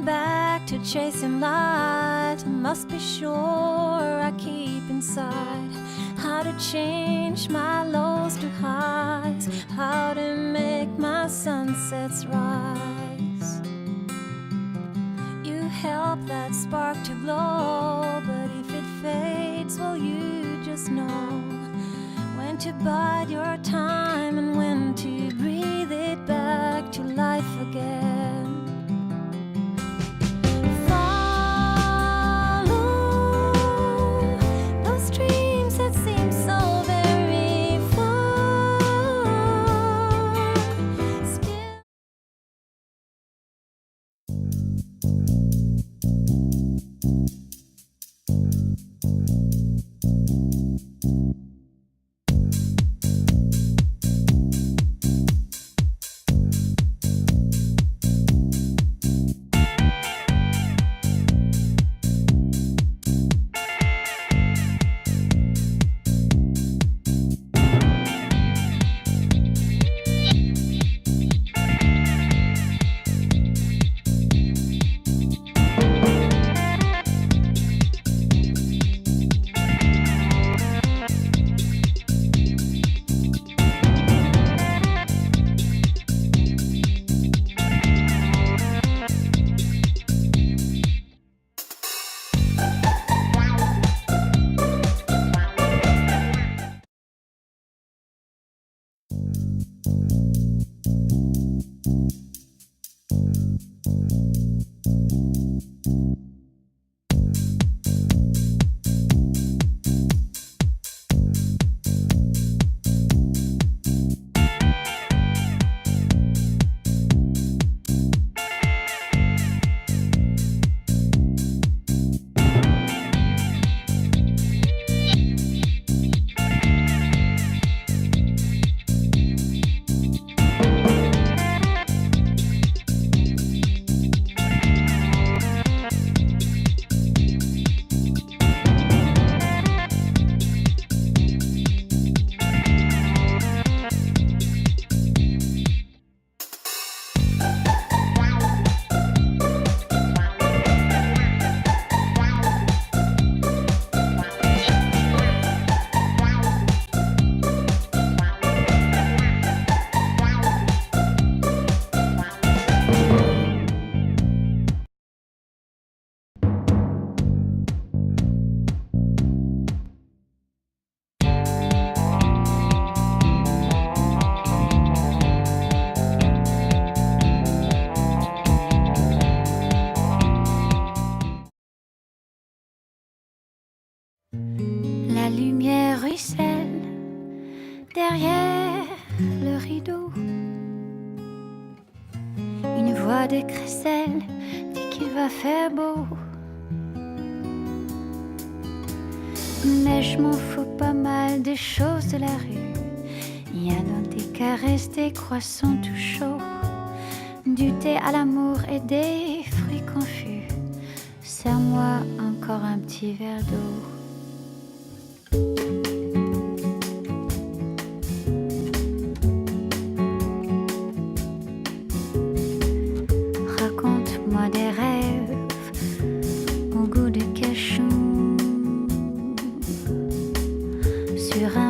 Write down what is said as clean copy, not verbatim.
Back to chasing light. I must be sure I keep inside how to change my lows to highs, how to make my sunsets rise. You help that spark to glow, but if it fades, well, you just know when to bide your time and when to breathe it back to life again. La lumière ruisselle derrière le rideau. Une voix de crécelle dit qu'il va faire beau. Mais je m'en fous pas mal des choses de la rue. Il y a dans tes caresses des croissants tout chauds. à l'amour et des fruits confus. Serre-moi encore un petit verre d'eau. Raconte-moi des rêves au goût de cachou sur un